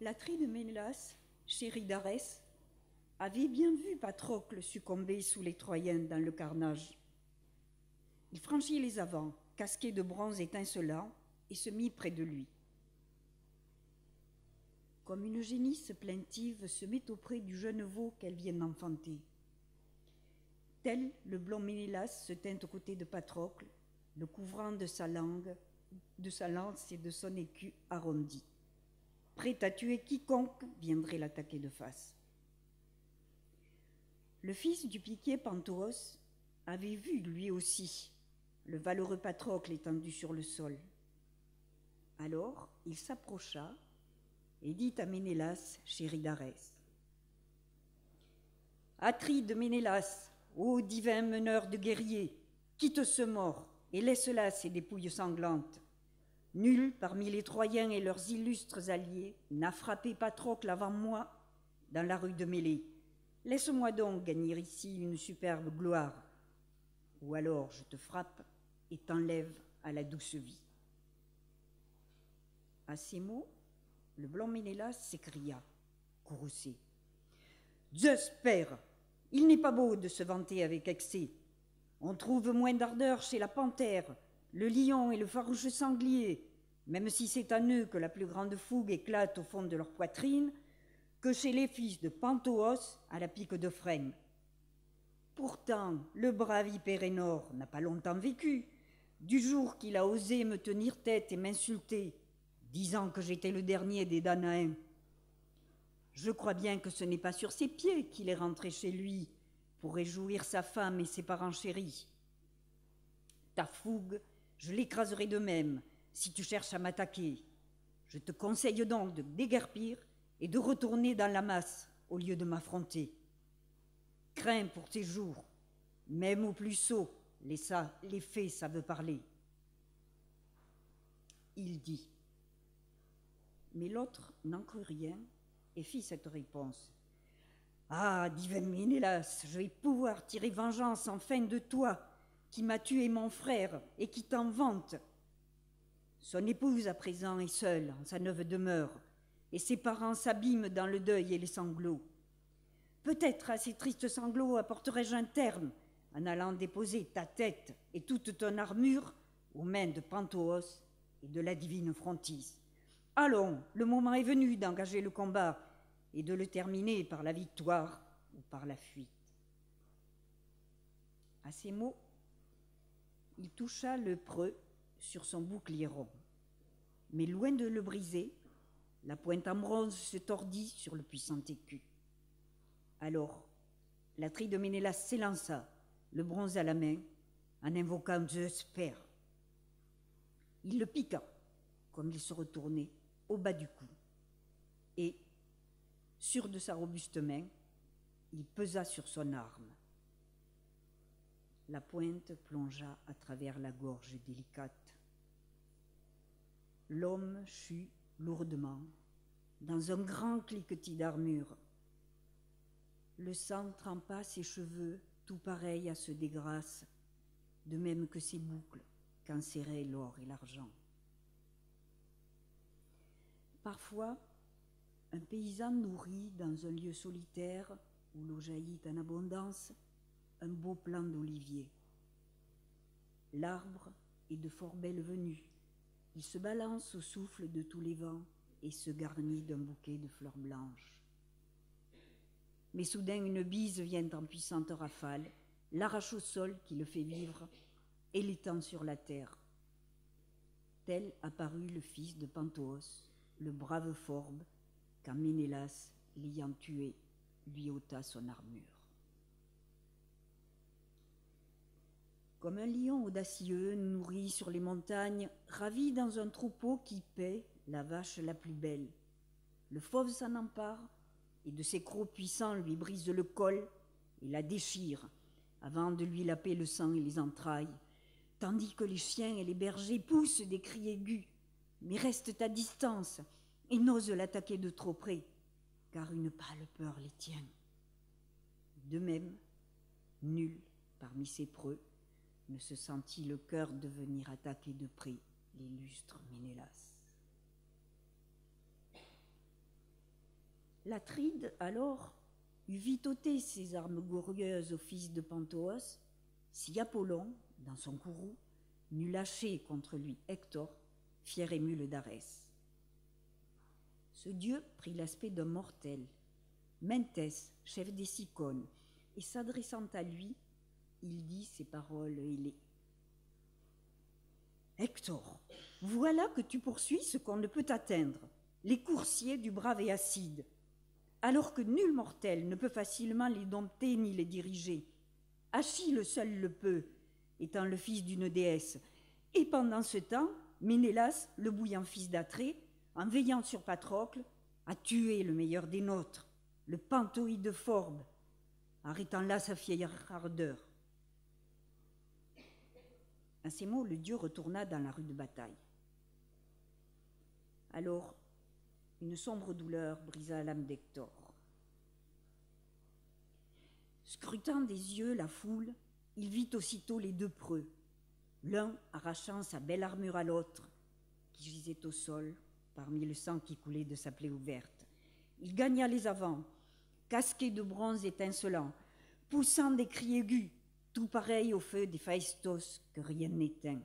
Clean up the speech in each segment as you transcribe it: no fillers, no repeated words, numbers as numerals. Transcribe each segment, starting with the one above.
L'Atride de Ménélas, chéri d'Arès, avait bien vu Patrocle succomber sous les Troyens dans le carnage. Il franchit les avants, casqué de bronze étincelant, et se mit près de lui. Comme une génisse plaintive se met auprès du jeune veau qu'elle vient d'enfanter. Tel, le blond Ménélas se tint aux côtés de Patrocle, le couvrant de sa langue, de sa lance et de son écu arrondi, prêt à tuer quiconque viendrait l'attaquer de face. Le fils du piquier Panthoos avait vu lui aussi le valeureux Patrocle étendu sur le sol. Alors il s'approcha et dit à Ménélas, chéri d'Arès: « Atride Ménélas, ô divin meneur de guerriers, quitte ce mort et laisse là ses dépouilles sanglantes. Nul parmi les Troyens et leurs illustres alliés n'a frappé Patrocle avant moi dans la rue de Mélée. Laisse-moi donc gagner ici une superbe gloire, ou alors je te frappe et t'enlève à la douce vie. » À ces mots, le blanc Ménélas s'écria, courroucé: « Zeus père, il n'est pas beau de se vanter avec excès. On trouve moins d'ardeur chez la panthère, le lion et le farouche sanglier, même si c'est à eux que la plus grande fougue éclate au fond de leur poitrine, que chez les fils de Panthoos à la pique de frêne. Pourtant, le brave Hyperénor n'a pas longtemps vécu, du jour qu'il a osé me tenir tête et m'insulter, disant que j'étais le dernier des Danaens. Je crois bien que ce n'est pas sur ses pieds qu'il est rentré chez lui pour réjouir sa femme et ses parents chéris. Ta fougue, je l'écraserai de même si tu cherches à m'attaquer. Je te conseille donc de déguerpir et de retourner dans la masse au lieu de m'affronter. Crains pour tes jours, même au plus sot, les faits savent parler. » Il dit. Mais l'autre n'en crut rien et fit cette réponse: « Ah, divin Ménélas, je vais pouvoir tirer vengeance enfin de toi, qui m'as tué mon frère et qui t'en vante. Son épouse à présent est seule en sa neuve demeure, et ses parents s'abîment dans le deuil et les sanglots. Peut-être à ces tristes sanglots apporterai-je un terme en allant déposer ta tête et toute ton armure aux mains de Panthoos et de la divine Phrontis. Allons, le moment est venu d'engager le combat et de le terminer par la victoire ou par la fuite. » À ces mots, il toucha le preux sur son bouclier rond. Mais loin de le briser, la pointe en bronze se tordit sur le puissant écu. Alors, l'Atride de Ménélas s'élança, le bronze à la main, en invoquant Zeus père. Il le piqua, comme il se retournait, au bas du cou, et, sûr de sa robuste main, il pesa sur son arme. La pointe plongea à travers la gorge délicate. L'homme chut lourdement dans un grand cliquetis d'armure. Le sang trempa ses cheveux, tout pareils à ceux des grâces, de même que ses boucles qu'enserraient l'or et l'argent. Parfois, un paysan nourrit dans un lieu solitaire où l'eau jaillit en abondance un beau plant d'olivier. L'arbre est de fort belle venue. Il se balance au souffle de tous les vents et se garnit d'un bouquet de fleurs blanches. Mais soudain, une bise vient en puissante rafale, l'arrache au sol qui le fait vivre et l'étend sur la terre. Tel apparut le fils de Panthoos, le brave Phorbe, quand Ménélas, l'ayant tué, lui ôta son armure. Comme un lion audacieux, nourri sur les montagnes, ravi dans un troupeau qui paît la vache la plus belle, le fauve s'en empare et de ses crocs puissants lui brise le col et la déchire avant de lui laper le sang et les entrailles, tandis que les chiens et les bergers poussent des cris aigus, mais restent à distance et n'osent l'attaquer de trop près, car une pâle peur les tient. De même, nul parmi ces preux ne se sentit le cœur de venir attaquer de près l'illustre Ménélas. L'Atride, alors, eut vite ôté ses armes glorieuses au fils de Panthoos, si Apollon, dans son courroux, n'eût lâché contre lui Hector, fier émule d'Arès. Ce dieu prit l'aspect d'un mortel, Mentès, chef des Cicones, et s'adressant à lui, il dit ces paroles ailées. Hector, voilà que tu poursuis ce qu'on ne peut atteindre, les coursiers du brave Éacide, alors que nul mortel ne peut facilement les dompter ni les diriger. Achille seul le peut, étant le fils d'une déesse, et pendant ce temps, Ménélas, le bouillant fils d'Atrée, en veillant sur Patrocle, a tué le meilleur des nôtres, le panthoïde Forbe, arrêtant là sa fière ardeur. À ces mots, le dieu retourna dans la rue de bataille. Alors, une sombre douleur brisa l'âme d'Hector. Scrutant des yeux la foule, il vit aussitôt les deux preux, l'un arrachant sa belle armure à l'autre, qui gisait au sol, parmi le sang qui coulait de sa plaie ouverte. Il gagna les avants, casqué de bronze étincelant, poussant des cris aigus, tout pareil au feu d'Héphaïstos que rien n'éteint.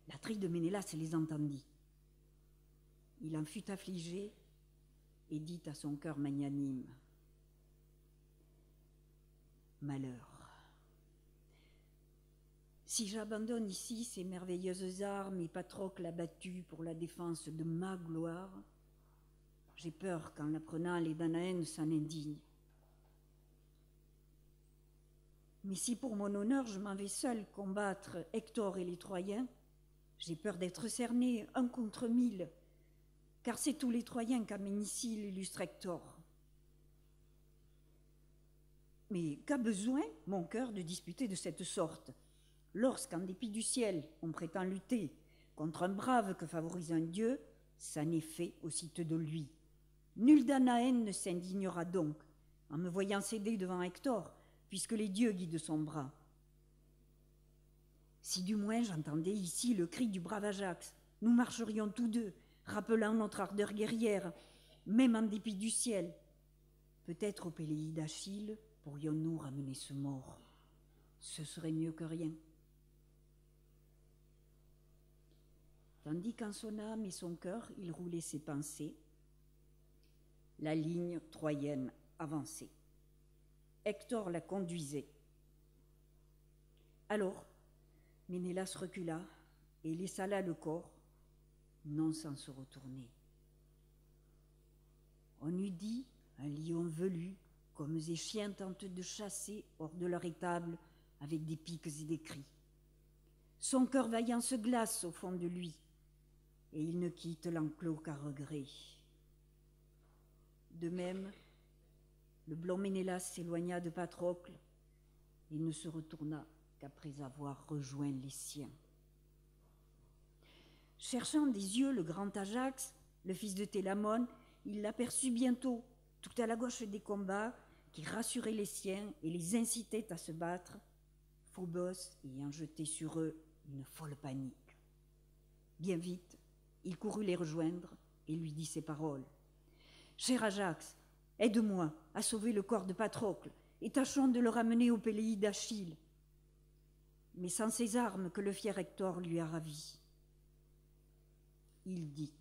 L'Atride de Ménélas les entendit. Il en fut affligé et dit à son cœur magnanime, « Malheur, si j'abandonne ici ces merveilleuses armes et Patrocle abattu pour la défense de ma gloire, j'ai peur qu'en l'apprenant les Danaènes s'en indignent. Mais si pour mon honneur je m'en vais seul combattre Hector et les Troyens, j'ai peur d'être cerné un contre 1000, car c'est tous les Troyens qu'amène ici l'illustre Hector. Mais qu'a besoin mon cœur de disputer de cette sorte, lorsqu'en dépit du ciel on prétend lutter contre un brave que favorise un dieu, ça n'est fait aussitôt de lui. Nul Danaène ne s'indignera donc en me voyant céder devant Hector, puisque les dieux guident son bras. Si du moins j'entendais ici le cri du brave Ajax, nous marcherions tous deux, rappelant notre ardeur guerrière, même en dépit du ciel. Peut-être au pays d'Achille pourrions-nous ramener ce mort. Ce serait mieux que rien. Tandis qu'en son âme et son cœur, il roulait ses pensées, la ligne troyenne avançait. Hector la conduisait. Alors, Ménélas recula et laissa là le corps, non sans se retourner. On eût dit un lion velu, comme des chiens tentent de chasser hors de leur étable avec des piques et des cris. Son cœur vaillant se glace au fond de lui, et il ne quitte l'enclos qu'à regret. De même, le blond Ménélas s'éloigna de Patrocle et ne se retourna qu'après avoir rejoint les siens. Cherchant des yeux le grand Ajax, le fils de Télamone, il l'aperçut bientôt, tout à la gauche des combats, qui rassurait les siens et les incitait à se battre, Phobos ayant jeté sur eux une folle panique. Bien vite, il courut les rejoindre et lui dit ces paroles. « Cher Ajax, aide-moi à sauver le corps de Patrocle et tâchons de le ramener au pays d'Achille. » Mais sans ces armes que le fier Hector lui a ravies. Il dit,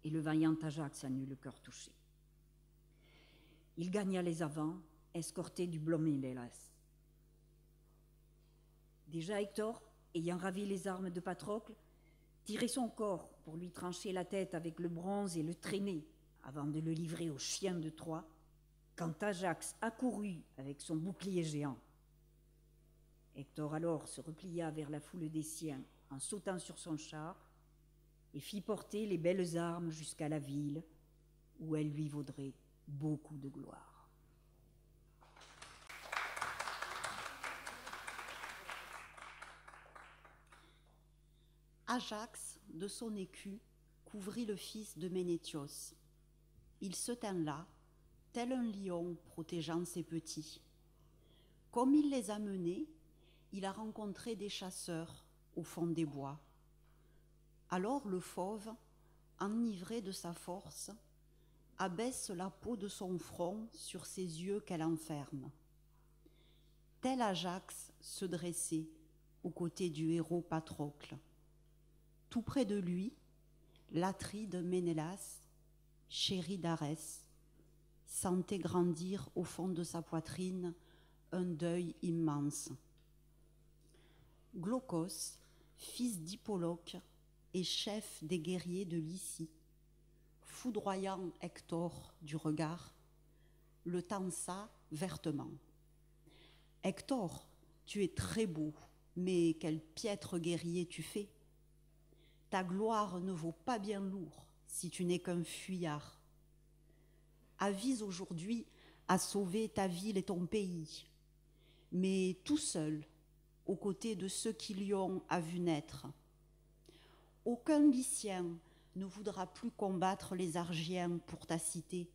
et le vaillant Ajax en eut le cœur touché. Il gagna les avants, escorté du blond Ménélas. Déjà Hector, ayant ravi les armes de Patrocle, tirait son corps pour lui trancher la tête avec le bronze et le traîner avant de le livrer aux chiens de Troie, quand Ajax accourut avec son bouclier géant. Hector alors se replia vers la foule des siens en sautant sur son char et fit porter les belles armes jusqu'à la ville où elles lui vaudraient beaucoup de gloire. Ajax, de son écu, couvrit le fils de Ménétios. Il se tint là, tel un lion protégeant ses petits. Comme il les a menés, il a rencontré des chasseurs au fond des bois. Alors le fauve, enivrée de sa force, abaisse la peau de son front sur ses yeux qu'elle enferme. Tel Ajax se dressait aux côtés du héros Patrocle. Tout près de lui, l'Atride Ménélas, chéri d'Arès, sentait grandir au fond de sa poitrine un deuil immense. Glaucos, fils d'Hippoloque et chef des guerriers de Lycie, foudroyant Hector du regard, le tensa vertement. « Hector, tu es très beau, mais quel piètre guerrier tu fais. Ta gloire ne vaut pas bien lourd si tu n'es qu'un fuyard. Avise aujourd'hui à sauver ta ville et ton pays, mais tout seul, aux côtés de ceux qui Lion a vu naître. Aucun Lycien ne voudra plus combattre les Argiens pour ta cité,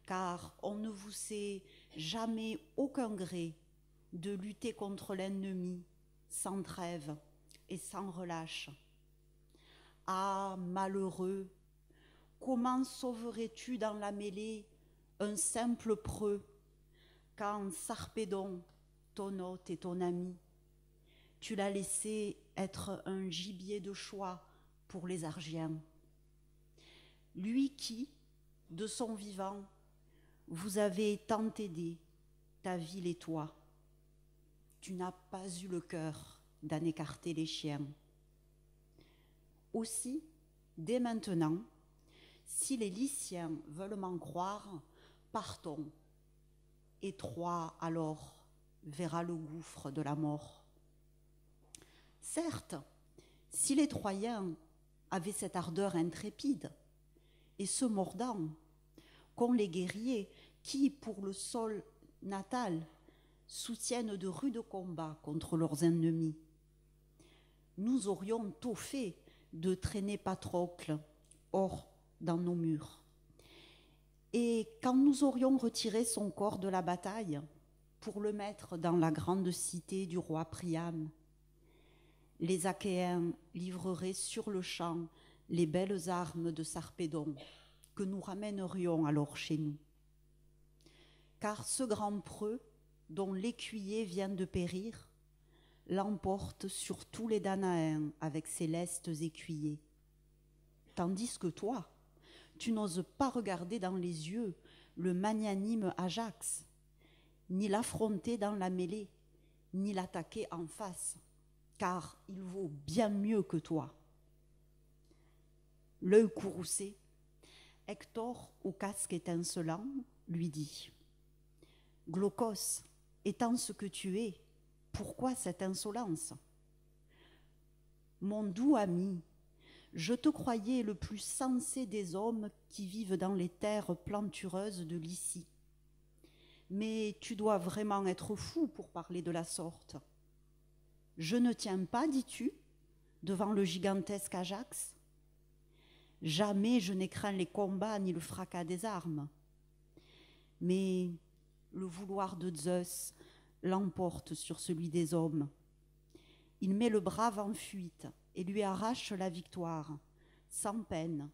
car on ne vous sait jamais aucun gré de lutter contre l'ennemi sans trêve et sans relâche. Ah, malheureux, comment sauverais-tu dans la mêlée un simple preux, quand Sarpédon, ton hôte et ton ami, tu l'as laissé être un gibier de choix pour les Argiens. Lui qui, de son vivant, vous avez tant aidé, ta ville et toi. Tu n'as pas eu le cœur d'en écarter les chiens. Aussi, dès maintenant, si les Lyciens veulent m'en croire, partons. Et Troie alors verra le gouffre de la mort. Certes, si les Troyens avaient cette ardeur intrépide et ce mordant qu'ont les guerriers qui, pour le sol natal, soutiennent de rudes combats contre leurs ennemis, nous aurions tôt fait de traîner Patrocle hors dans nos murs. Et quand nous aurions retiré son corps de la bataille pour le mettre dans la grande cité du roi Priam, les Achéens livreraient sur le champ les belles armes de Sarpédon que nous ramènerions alors chez nous. Car ce grand preux, dont l'écuyer vient de périr, l'emporte sur tous les Danaens avec ses lestes écuyers. Tandis que toi, tu n'oses pas regarder dans les yeux le magnanime Ajax, ni l'affronter dans la mêlée, ni l'attaquer en face, car il vaut bien mieux que toi. L'œil courroucé, Hector, au casque étincelant, lui dit « Glaucos, étant ce que tu es, pourquoi cette insolence ? Mon doux ami, je te croyais le plus sensé des hommes qui vivent dans les terres plantureuses de Lycie. Mais tu dois vraiment être fou pour parler de la sorte. Je ne tiens pas, dis-tu, devant le gigantesque Ajax ? Jamais je n'ai craint les combats ni le fracas des armes. Mais le vouloir de Zeus l'emporte sur celui des hommes. Il met le brave en fuite et lui arrache la victoire, sans peine,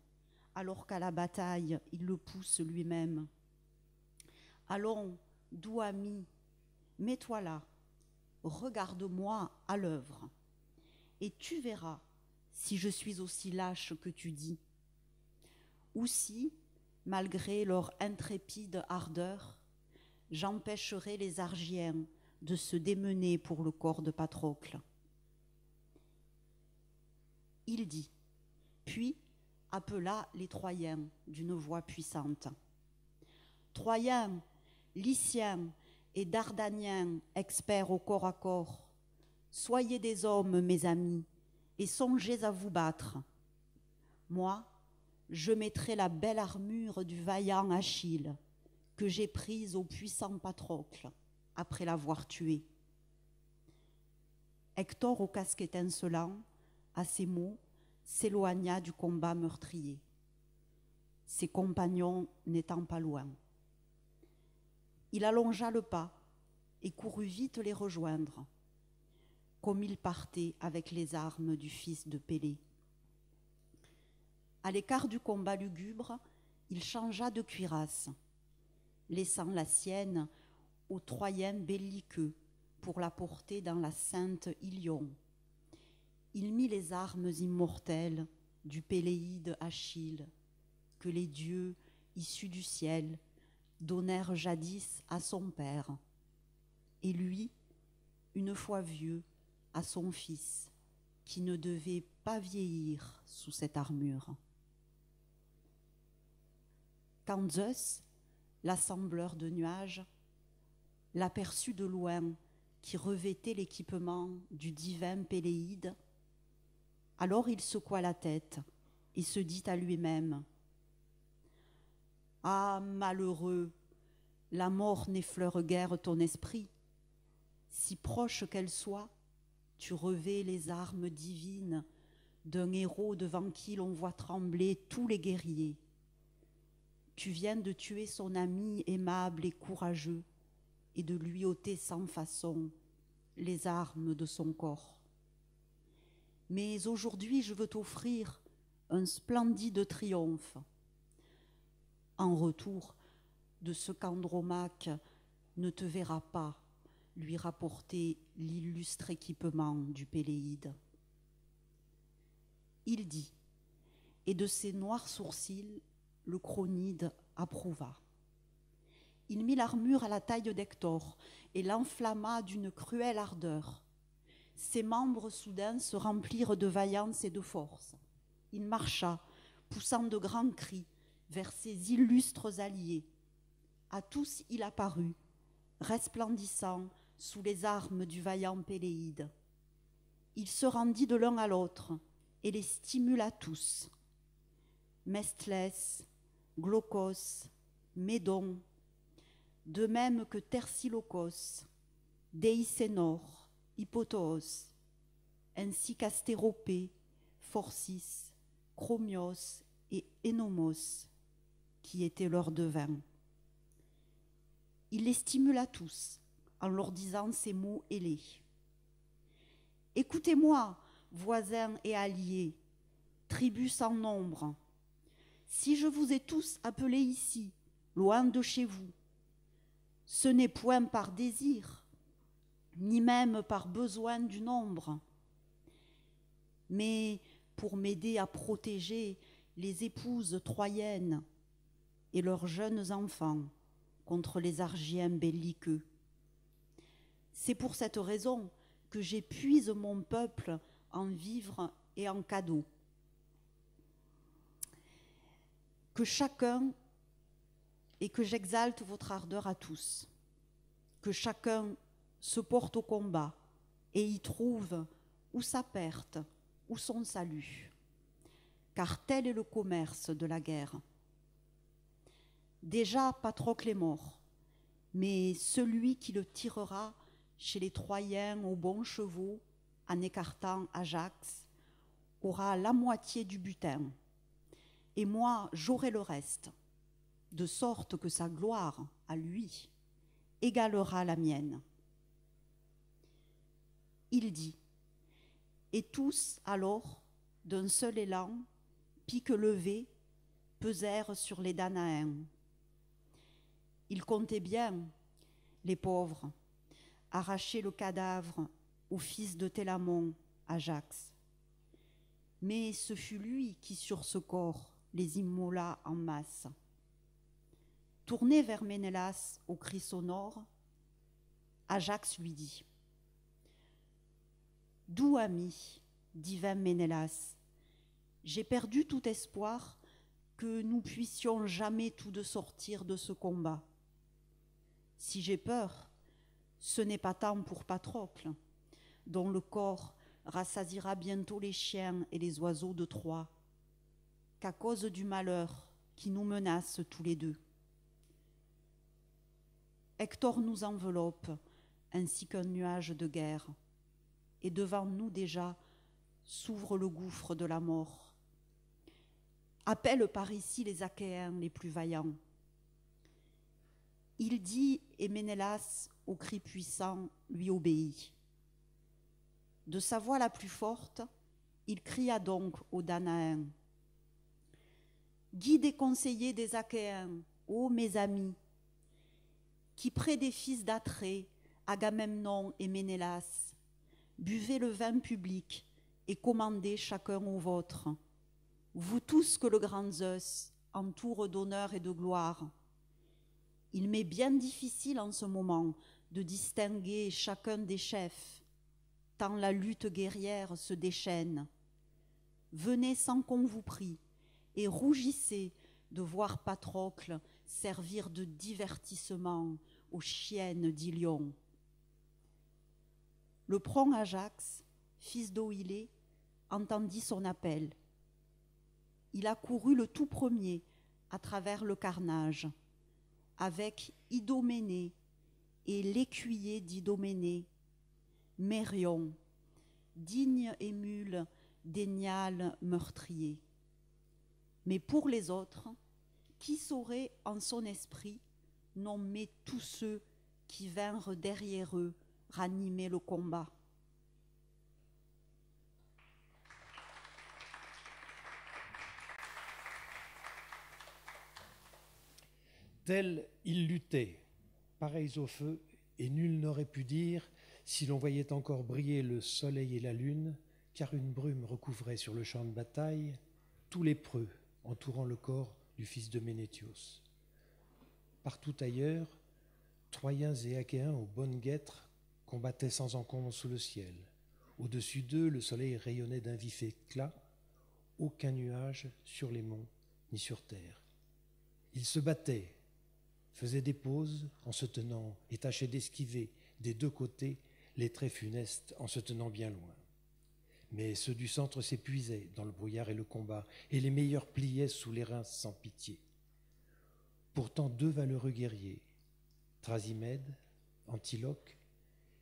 alors qu'à la bataille, il le pousse lui-même. Allons, doux ami, mets-toi là, regarde-moi à l'œuvre, et tu verras si je suis aussi lâche que tu dis, ou si, malgré leur intrépide ardeur, j'empêcherai les Argiens de se démener pour le corps de Patrocle. Il dit, puis appela les Troyens d'une voix puissante. Troyens, Lyciens et Dardaniens, experts au corps à corps, soyez des hommes, mes amis, et songez à vous battre. Moi, je mettrai la belle armure du vaillant Achille, que j'ai prise au puissant Patrocle, après l'avoir tué. Hector, au casque étincelant, à ces mots, s'éloigna du combat meurtrier, ses compagnons n'étant pas loin. Il allongea le pas et courut vite les rejoindre, comme il partait avec les armes du fils de Pélée. À l'écart du combat lugubre, il changea de cuirasse, laissant la sienne aux Troyens belliqueux pour la porter dans la sainte Ilion. Il mit les armes immortelles du Péléide Achille, que les dieux issus du ciel donnèrent jadis à son père, et lui, une fois vieux, à son fils, qui ne devait pas vieillir sous cette armure. Quand Zeus, l'assembleur de nuages, l'aperçut de loin qui revêtait l'équipement du divin Péléide, alors il secoua la tête et se dit à lui-même : « Ah, malheureux, la mort n'effleure guère ton esprit. Si proche qu'elle soit, tu revêts les armes divines d'un héros devant qui l'on voit trembler tous les guerriers. Tu viens de tuer son ami aimable et courageux et de lui ôter sans façon les armes de son corps. Mais aujourd'hui, je veux t'offrir un splendide triomphe. En retour de ce qu'Andromaque ne te verra pas lui rapporter l'illustre équipement du Péléide. » Il dit, et de ses noirs sourcils, le Cronide approuva. Il mit l'armure à la taille d'Hector et l'enflamma d'une cruelle ardeur. Ses membres soudain se remplirent de vaillance et de force. Il marcha, poussant de grands cris, vers ses illustres alliés. À tous il apparut, resplendissant sous les armes du vaillant Péléide. Il se rendit de l'un à l'autre et les stimula tous. Mestlès, Glaucos, Médon, de même que Tersilocos, Déicénor, Hippotoos, ainsi qu'Astéropée, Phorcys, Chromios et Énomos, qui étaient leurs devins. Il les stimula tous en leur disant ces mots ailés. « Écoutez-moi, voisins et alliés, tribus sans nombre. Si je vous ai tous appelés ici, loin de chez vous, ce n'est point par désir, ni même par besoin du nombre, mais pour m'aider à protéger les épouses troyennes et leurs jeunes enfants contre les Argiens belliqueux. C'est pour cette raison que j'épuise mon peuple en vivres et en cadeaux. Que chacun et que j'exalte votre ardeur à tous. Que chacun se porte au combat et y trouve ou sa perte ou son salut. Car tel est le commerce de la guerre. Déjà Patrocle est mort, mais celui qui le tirera chez les Troyens aux bons chevaux, en écartant Ajax, aura la moitié du butin, et moi j'aurai le reste, de sorte que sa gloire, à lui, égalera la mienne. Il dit, et tous alors, d'un seul élan, pique levé, pesèrent sur les Danaens. Ils comptaient bien, les pauvres, arracher le cadavre au fils de Télamon, Ajax. Mais ce fut lui qui, sur ce corps, les immola en masse. Tourné vers Ménélas au cri sonore, Ajax lui dit : « Doux ami, divin Ménélas, j'ai perdu tout espoir que nous puissions jamais tous deux sortir de ce combat. Si j'ai peur, ce n'est pas tant pour Patrocle, dont le corps rassasiera bientôt les chiens et les oiseaux de Troie, qu'à cause du malheur qui nous menace tous les deux. Hector nous enveloppe, ainsi qu'un nuage de guerre, et devant nous déjà s'ouvre le gouffre de la mort. Appelle par ici les Achéens les plus vaillants. » Il dit, et Ménélas, au cri puissant, lui obéit. De sa voix la plus forte, il cria donc aux Danaens : guide et conseiller des Achéens, ô mes amis, qui près des fils d'Atrée, Agamemnon et Ménélas, buvez le vin public et commandez chacun au vôtre. Vous tous que le grand Zeus entoure d'honneur et de gloire. Il m'est bien difficile en ce moment de distinguer chacun des chefs, tant la lutte guerrière se déchaîne. Venez sans qu'on vous prie et rougissez de voir Patrocle servir de divertissement aux chiennes d'Ilion. Le prompt Ajax, fils d'Oïlée, entendit son appel. Il accourut le tout premier à travers le carnage, avec Idoménée et l'écuyer d'Idoménée, Mérion, digne émule d'Énial meurtrier. Mais pour les autres, qui saurait en son esprit nommer tous ceux qui vinrent derrière eux ranimer le combat? Tels ils luttaient, pareils au feu, et nul n'aurait pu dire si l'on voyait encore briller le soleil et la lune, car une brume recouvrait sur le champ de bataille tous les preux entourant le corps du fils de Ménétios. Partout ailleurs, Troyens et Achéens aux bonnes guêtres combattaient sans encombre sous le ciel. Au-dessus d'eux, le soleil rayonnait d'un vif éclat, aucun nuage sur les monts ni sur terre. Ils se battaient, faisaient des pauses en se tenant et tâchaient d'esquiver des deux côtés les traits funestes en se tenant bien loin. Mais ceux du centre s'épuisaient dans le brouillard et le combat, et les meilleurs pliaient sous les reins sans pitié. Pourtant, deux valeureux guerriers, Thrasimède, Antiloque,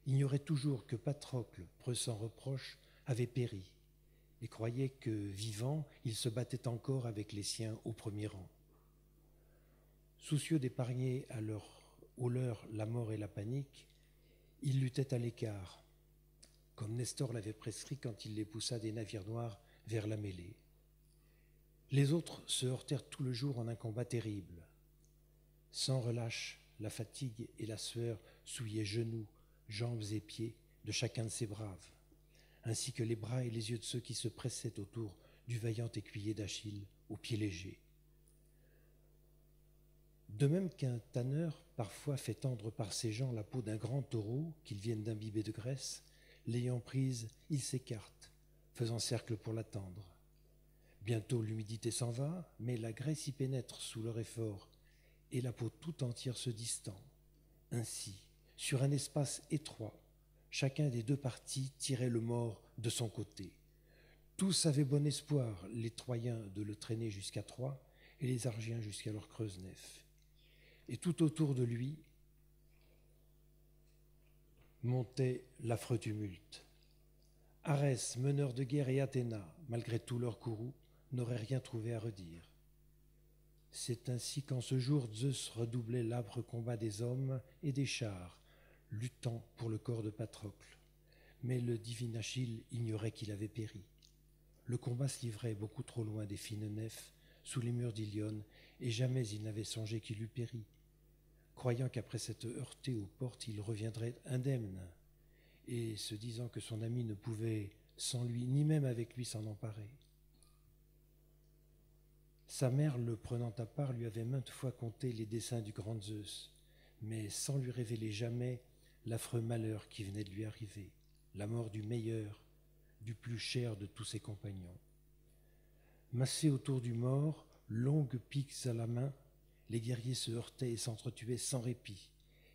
ignoraient toujours que Patrocle, preux sans reproche, avait péri, et croyaient que, vivant, il se battait encore avec les siens au premier rang. Soucieux d'épargner aux leurs la mort et la panique, ils luttaient à l'écart, comme Nestor l'avait prescrit quand il les poussa des navires noirs vers la mêlée. Les autres se heurtèrent tout le jour en un combat terrible. Sans relâche, la fatigue et la sueur souillaient genoux, jambes et pieds de chacun de ces braves, ainsi que les bras et les yeux de ceux qui se pressaient autour du vaillant écuyer d'Achille aux pieds légers. De même qu'un tanneur parfois fait tendre par ses gens la peau d'un grand taureau qu'ils viennent d'imbiber de graisse, l'ayant prise, il s'écarte, faisant cercle pour l'attendre. Bientôt l'humidité s'en va, mais la graisse y pénètre sous leur effort, et la peau tout entière se distend. Ainsi, sur un espace étroit, chacun des deux partis tirait le mort de son côté. Tous avaient bon espoir, les Troyens de le traîner jusqu'à Troie, et les Argiens jusqu'à leur creuse nef. Et tout autour de lui montait l'affreux tumulte. Arès, meneur de guerre, et Athéna, malgré tout leur courroux, n'auraient rien trouvé à redire. C'est ainsi qu'en ce jour, Zeus redoublait l'âpre combat des hommes et des chars, luttant pour le corps de Patrocle. Mais le divin Achille ignorait qu'il avait péri. Le combat se livrait beaucoup trop loin des fines nefs, sous les murs d'Ilion, et jamais il n'avait songé qu'il eût péri, croyant qu'après s'être heurté aux portes, il reviendrait indemne, et se disant que son ami ne pouvait, sans lui, ni même avec lui, s'en emparer. Sa mère, le prenant à part, lui avait maintes fois conté les desseins du grand Zeus, mais sans lui révéler jamais l'affreux malheur qui venait de lui arriver, la mort du meilleur, du plus cher de tous ses compagnons. Massés autour du mort, longues piques à la main, les guerriers se heurtaient et s'entretuaient sans répit,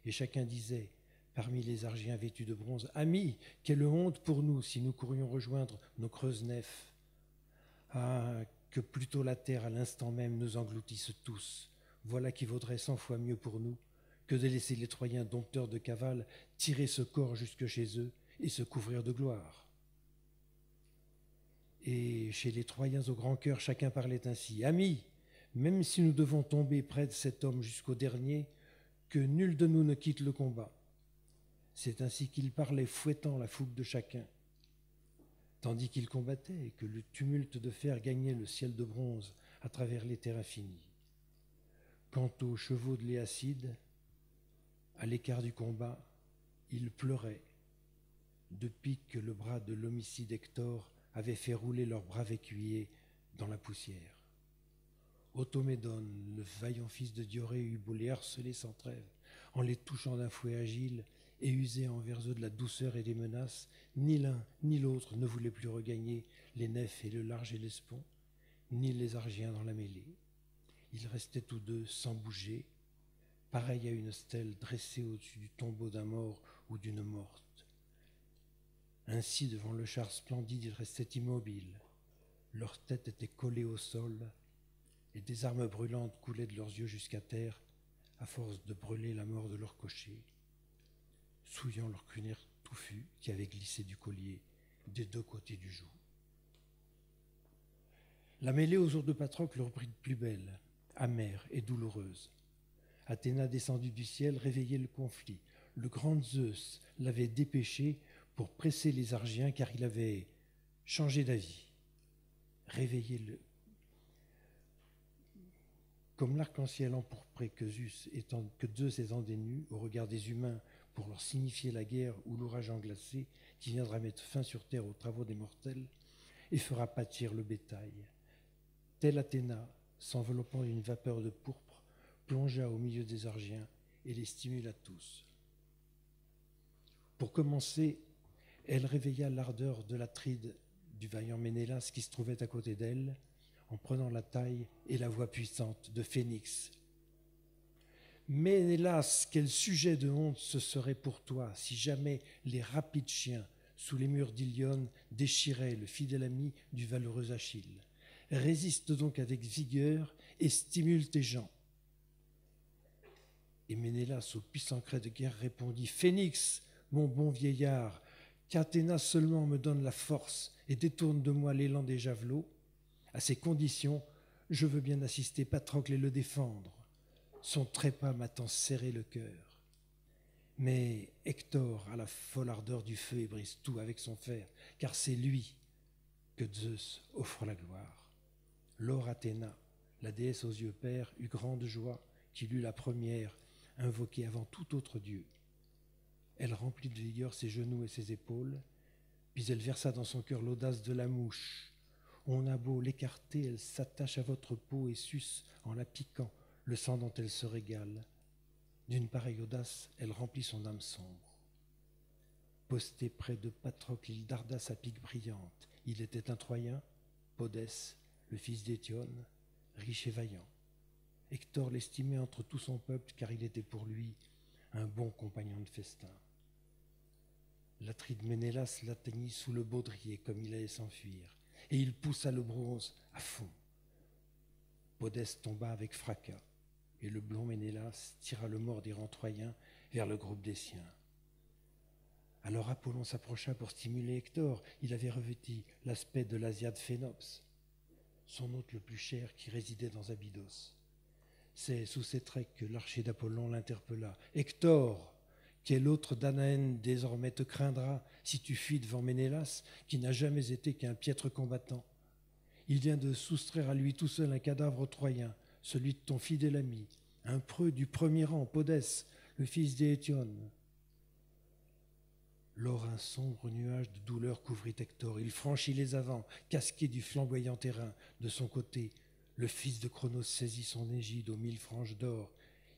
et chacun disait, parmi les Argiens vêtus de bronze, « Amis, quelle honte pour nous si nous courions rejoindre nos creuses nefs. Ah, que plutôt la terre à l'instant même nous engloutisse tous. Voilà qui vaudrait 100 fois mieux pour nous que de laisser les Troyens dompteurs de cavales tirer ce corps jusque chez eux et se couvrir de gloire. » Et chez les Troyens au grand cœur, chacun parlait ainsi, « Amis, même si nous devons tomber près de cet homme jusqu'au dernier, que nul de nous ne quitte le combat. » C'est ainsi qu'il parlait, fouettant la fougue de chacun. Tandis qu'il combattait et que le tumulte de fer gagnait le ciel de bronze, à travers les terres infinies. Quant aux chevaux de l'Éacide, à l'écart du combat, ils pleuraient depuis que le bras de l'homicide Hector avait fait rouler leur brave écuyer dans la poussière. Automédone, le vaillant fils de Diorée, eut beau les harceler sans trêve, en les touchant d'un fouet agile et usé envers eux de la douceur et des menaces, ni l'un ni l'autre ne voulait plus regagner les nefs et le large Hellespont, ni les Argiens dans la mêlée. Ils restaient tous deux sans bouger, pareils à une stèle dressée au-dessus du tombeau d'un mort ou d'une morte. Ainsi, devant le char splendide, ils restaient immobiles. Leurs têtes étaient collées au sol, et des armes brûlantes coulaient de leurs yeux jusqu'à terre, à force de brûler la mort de leur cocher, souillant leur crinière touffue qui avait glissé du collier des deux côtés du joug. La mêlée aux jours de Patrocle reprit de plus belle, amère et douloureuse. Athéna, descendue du ciel, réveillait le conflit. Le grand Zeus l'avait dépêché pour presser les Argiens car il avait changé d'avis. Réveillez-le. Comme l'arc-en-ciel empourpré que Zeus étend des nues au regard des humains pour leur signifier la guerre ou l'ouragan glacé qui viendra mettre fin sur terre aux travaux des mortels et fera pâtir le bétail. Telle Athéna, s'enveloppant d'une vapeur de pourpre, plongea au milieu des Argiens et les stimula tous. Pour commencer, elle réveilla l'ardeur de l'Atride du vaillant Ménélas qui se trouvait à côté d'elle, en prenant la taille et la voix puissante de Phénix. Mais hélas, quel sujet de honte ce serait pour toi si jamais les rapides chiens sous les murs d'Ilion déchiraient le fidèle ami du valeureux Achille. Résiste donc avec vigueur et stimule tes gens. Et Ménélas, au puissant cri de guerre, répondit: Phénix, mon bon vieillard, qu'Athéna seulement me donne la force et détourne de moi l'élan des javelots. À ces conditions, je veux bien assister Patrocle et le défendre. Son trépas m'a tant serré le cœur. Mais Hector a la folle ardeur du feu et brise tout avec son fer, car c'est lui que Zeus offre la gloire. Lors Athéna, la déesse aux yeux pères, eut grande joie qu'il eut la première invoquée avant tout autre dieu. Elle remplit de vigueur ses genoux et ses épaules, puis elle versa dans son cœur l'audace de la mouche. On a beau l'écarter, elle s'attache à votre peau et suce, en la piquant, le sang dont elle se régale. D'une pareille audace, elle remplit son âme sombre. Posté près de Patrocle, il darda sa pique brillante. Il était un Troyen, Podès, le fils d'Étione, riche et vaillant. Hector l'estimait entre tout son peuple, car il était pour lui un bon compagnon de festin. L'Atride Ménélas l'atteignit sous le baudrier comme il allait s'enfuir, et il poussa le bronze à fond. Podès tomba avec fracas, et le blond Ménélas tira le mort des rangs troyens vers le groupe des siens. Alors Apollon s'approcha pour stimuler Hector. Il avait revêti l'aspect de l'Asiade Phénops, son hôte le plus cher qui résidait dans Abydos. C'est sous ces traits que l'archer d'Apollon l'interpella. « Hector, quel autre Danaën désormais te craindra si tu fuis devant Ménélas, qui n'a jamais été qu'un piètre combattant? Il vient de soustraire à lui tout seul un cadavre troyen, celui de ton fidèle ami, un preux du premier rang, Podès, le fils d'Étione. » Lors un sombre nuage de douleur couvrit Hector. Il franchit les avants, casqué du flamboyant terrain. De son côté, le fils de Cronos saisit son égide aux 1000 franges d'or.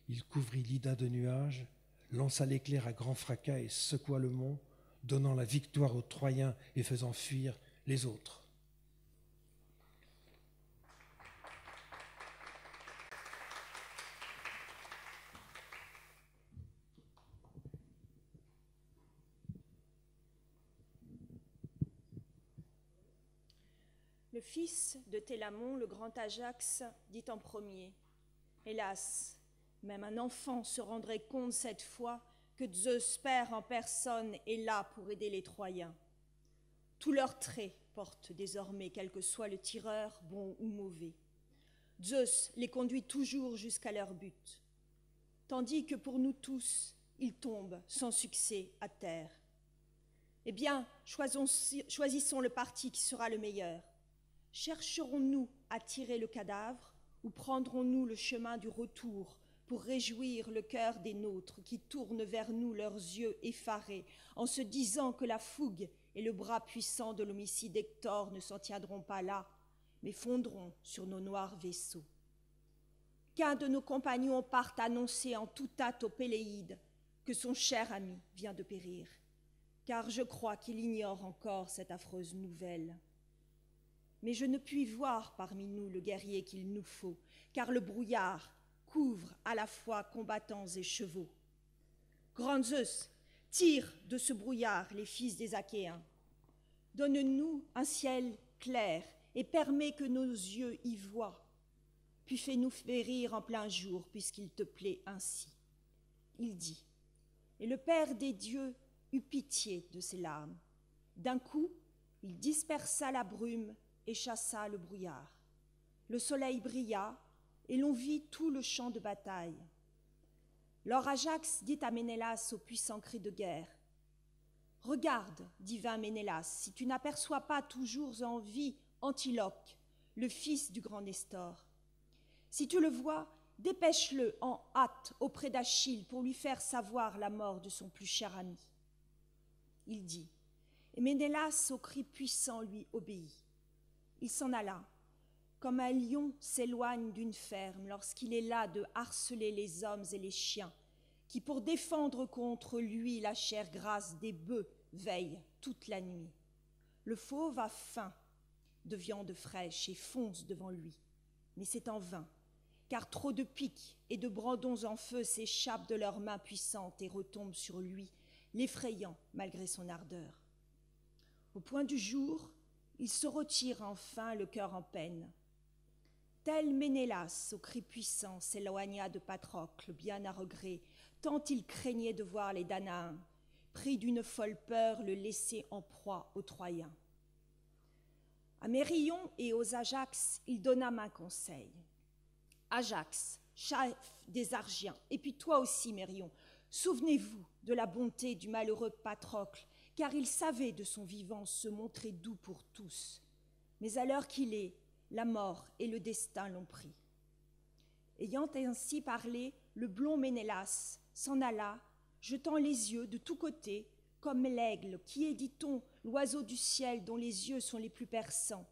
Il couvrit l'Ida de nuages, lança l'éclair à grand fracas et secoua le mont, donnant la victoire aux Troyens et faisant fuir les autres. Le fils de Télamon, le grand Ajax, dit en premier: Hélas, même un enfant se rendrait compte cette fois que Zeus père en personne est là pour aider les Troyens. Tous leurs traits portent désormais, quel que soit le tireur, bon ou mauvais. Zeus les conduit toujours jusqu'à leur but, tandis que pour nous tous, ils tombent sans succès à terre. Eh bien, choisissons le parti qui sera le meilleur. Chercherons-nous à tirer le cadavre, ou prendrons-nous le chemin du retour pour réjouir le cœur des nôtres qui tournent vers nous leurs yeux effarés en se disant que la fougue et le bras puissant de l'homicide Hector ne s'en tiendront pas là, mais fondront sur nos noirs vaisseaux. Qu'un de nos compagnons parte annoncer en toute hâte au Péléide que son cher ami vient de périr, car je crois qu'il ignore encore cette affreuse nouvelle. Mais je ne puis voir parmi nous le guerrier qu'il nous faut, car le brouillard couvre à la fois combattants et chevaux. Grand Zeus, tire de ce brouillard les fils des Achéens. Donne-nous un ciel clair et permets que nos yeux y voient, puis fais-nous périr en plein jour, puisqu'il te plaît ainsi. Il dit, et le Père des dieux eut pitié de ses larmes. D'un coup, il dispersa la brume et chassa le brouillard. Le soleil brilla, et l'on vit tout le champ de bataille. Lors Ajax dit à Ménélas au puissant cri de guerre, « Regarde, divin Ménélas, si tu n'aperçois pas toujours en vie Antiloque, le fils du grand Nestor. Si tu le vois, dépêche-le en hâte auprès d'Achille pour lui faire savoir la mort de son plus cher ami. » Il dit, et Ménélas au cri puissant lui obéit. Il s'en alla, comme un lion s'éloigne d'une ferme lorsqu'il est las de harceler les hommes et les chiens, qui pour défendre contre lui la chair grasse des bœufs veillent toute la nuit. Le fauve a faim de viande fraîche et fonce devant lui, mais c'est en vain, car trop de piques et de brandons en feu s'échappent de leurs mains puissantes et retombent sur lui, l'effrayant malgré son ardeur. Au point du jour, il se retire enfin le cœur en peine. Tel Ménélas, au cri puissant, s'éloigna de Patrocle, bien à regret, tant il craignait de voir les Danaens, pris d'une folle peur, le laisser en proie aux Troyens. À Mérion et aux Ajax, il donna main conseil. Ajax, chef des Argiens, et puis toi aussi, Mérion, souvenez-vous de la bonté du malheureux Patrocle, car il savait de son vivant se montrer doux pour tous. Mais à l'heure qu'il est, la mort et le destin l'ont pris. Ayant ainsi parlé, le blond Ménélas s'en alla, jetant les yeux de tous côtés, comme l'aigle qui est, dit-on, l'oiseau du ciel dont les yeux sont les plus perçants,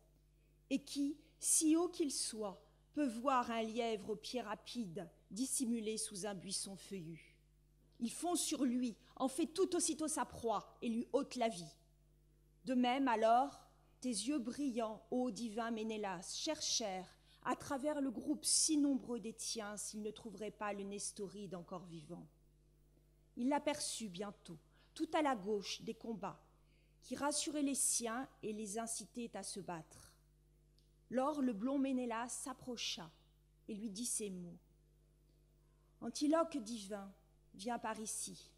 et qui, si haut qu'il soit, peut voir un lièvre aux pieds rapides dissimulé sous un buisson feuillu. Il fonce sur lui, en fait tout aussitôt sa proie et lui ôte la vie. De même, alors, tes yeux brillants, ô divin Ménélas, cherchèrent, à travers le groupe si nombreux des tiens, s'ils ne trouveraient pas le Nestoride encore vivant. Il l'aperçut bientôt, tout à la gauche des combats, qui rassurait les siens et les incitait à se battre. Lors le blond Ménélas s'approcha et lui dit ces mots. « Antiloque divin, viens par ici,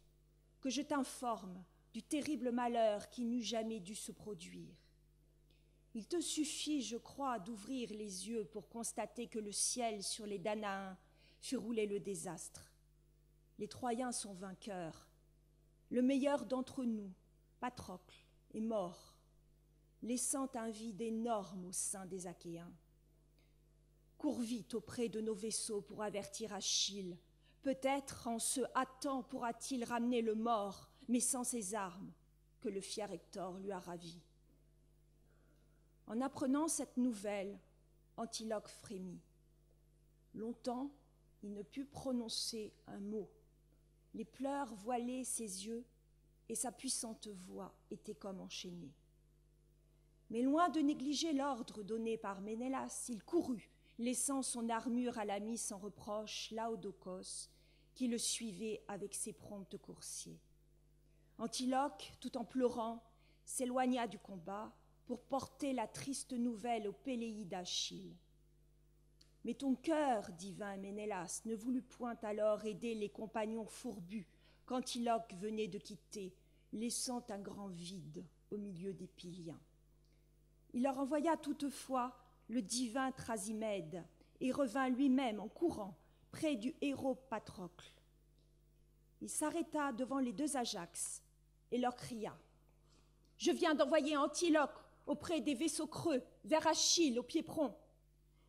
que je t'informe du terrible malheur qui n'eût jamais dû se produire. Il te suffit, je crois, d'ouvrir les yeux pour constater que le ciel sur les Danaens fit rouler le désastre. Les Troyens sont vainqueurs. Le meilleur d'entre nous, Patrocle, est mort, laissant un vide énorme au sein des Achéens. Cours vite auprès de nos vaisseaux pour avertir Achille. Peut-être en se hâtant pourra-t-il ramener le mort, mais sans ses armes, que le fier Hector lui a ravies. » En apprenant cette nouvelle, Antiloque frémit. Longtemps, il ne put prononcer un mot. Les pleurs voilaient ses yeux et sa puissante voix était comme enchaînée. Mais loin de négliger l'ordre donné par Ménélas, il courut, laissant son armure à l'ami sans reproche, Laodocos, qui le suivait avec ses promptes coursiers. Antiloque, tout en pleurant, s'éloigna du combat pour porter la triste nouvelle au Péléide d'Achille. Mais ton cœur, divin Ménélas, ne voulut point alors aider les compagnons fourbus qu'Antiloque venait de quitter, laissant un grand vide au milieu des Pyliens. Il leur envoya toutefois le divin Thrasimède et revint lui-même en courant près du héros Patrocle. Il s'arrêta devant les deux Ajax et leur cria « Je viens d'envoyer Antiloque auprès des vaisseaux creux, vers Achille au pied prompt.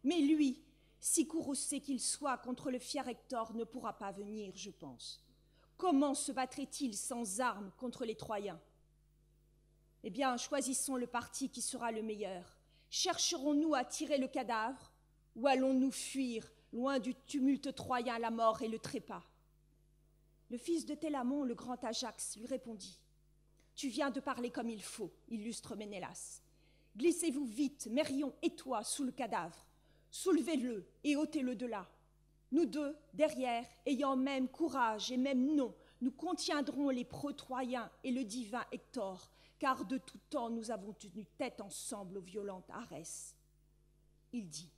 Mais lui, si courroucé qu'il soit contre le fier Hector, ne pourra pas venir, je pense. Comment se battrait-il sans armes contre les Troyens? Eh bien, choisissons le parti qui sera le meilleur. Chercherons-nous à tirer le cadavre ou allons-nous fuir loin du tumulte troyen à la mort et le trépas? Le fils de Télamon, le grand Ajax, lui répondit. Tu viens de parler comme il faut, illustre Ménélas. Glissez-vous vite, Mérion et toi, sous le cadavre. Soulevez-le et ôtez-le de là. Nous deux, derrière, ayant même courage et même nom, nous contiendrons les pro-troyens et le divin Hector, car de tout temps nous avons tenu tête ensemble aux violentes Arès. Il dit,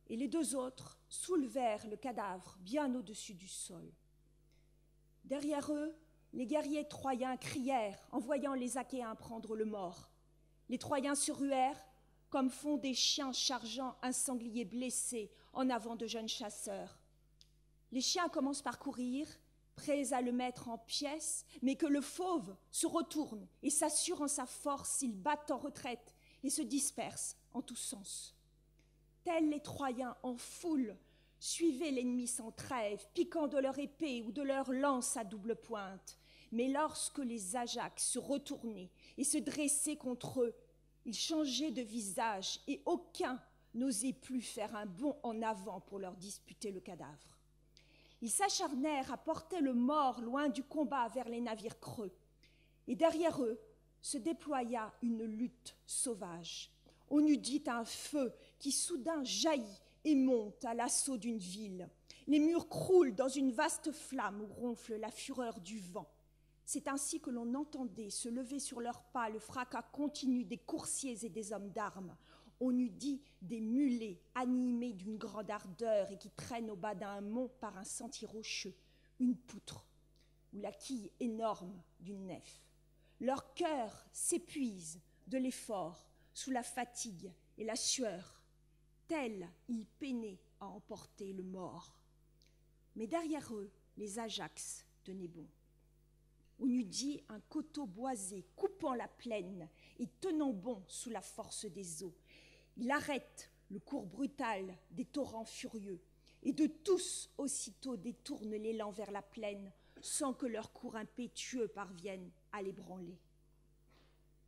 et les deux autres soulevèrent le cadavre bien au-dessus du sol. Derrière eux, les guerriers troyens crièrent en voyant les Achéens prendre le mort. Les Troyens se ruèrent comme font des chiens chargeant un sanglier blessé en avant de jeunes chasseurs. Les chiens commencent par courir, prêts à le mettre en pièces, mais que le fauve se retourne et s'assure en sa force, ils battent en retraite et se dispersent en tous sens. Tels les Troyens en foule suivaient l'ennemi sans trêve, piquant de leur épée ou de leur lance à double pointe. Mais lorsque les Ajax se retournaient et se dressaient contre eux, ils changeaient de visage et aucun n'osait plus faire un bond en avant pour leur disputer le cadavre. Ils s'acharnèrent à porter le mort loin du combat vers les navires creux. Et derrière eux se déploya une lutte sauvage. On eût dit un feu qui soudain jaillit et monte à l'assaut d'une ville. Les murs croulent dans une vaste flamme où ronfle la fureur du vent. C'est ainsi que l'on entendait se lever sur leurs pas le fracas continu des coursiers et des hommes d'armes. On eût dit des mulets animés d'une grande ardeur et qui traînent au bas d'un mont par un sentier rocheux, une poutre ou la quille énorme d'une nef. Leur cœur s'épuise de l'effort sous la fatigue et la sueur. Tels ils peinaient à emporter le mort. Mais derrière eux, les Ajax tenaient bon. On eût dit un coteau boisé coupant la plaine et tenant bon sous la force des eaux. Il arrête le cours brutal des torrents furieux et de tous aussitôt détourne l'élan vers la plaine sans que leur cours impétueux parvienne à l'ébranler.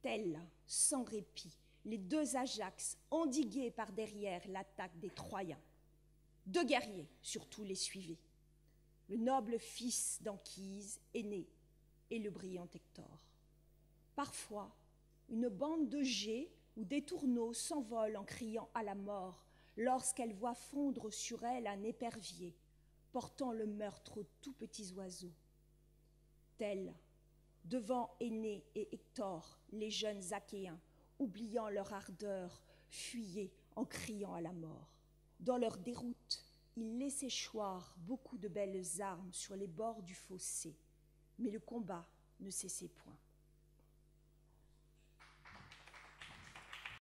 Tels, sans répit, les deux Ajax endigués par derrière l'attaque des Troyens. Deux guerriers surtout les suivaient. Le noble fils d'Anchise, aîné, et le brillant Hector. Parfois, une bande de geais ou des tourneaux s'envole en criant à la mort lorsqu'elle voit fondre sur elle un épervier portant le meurtre aux tout petits oiseaux. Tels, devant Énée et Hector, les jeunes Achéens, oubliant leur ardeur, fuyaient en criant à la mort. Dans leur déroute, ils laissaient choir beaucoup de belles armes sur les bords du fossé, mais le combat ne cessait point.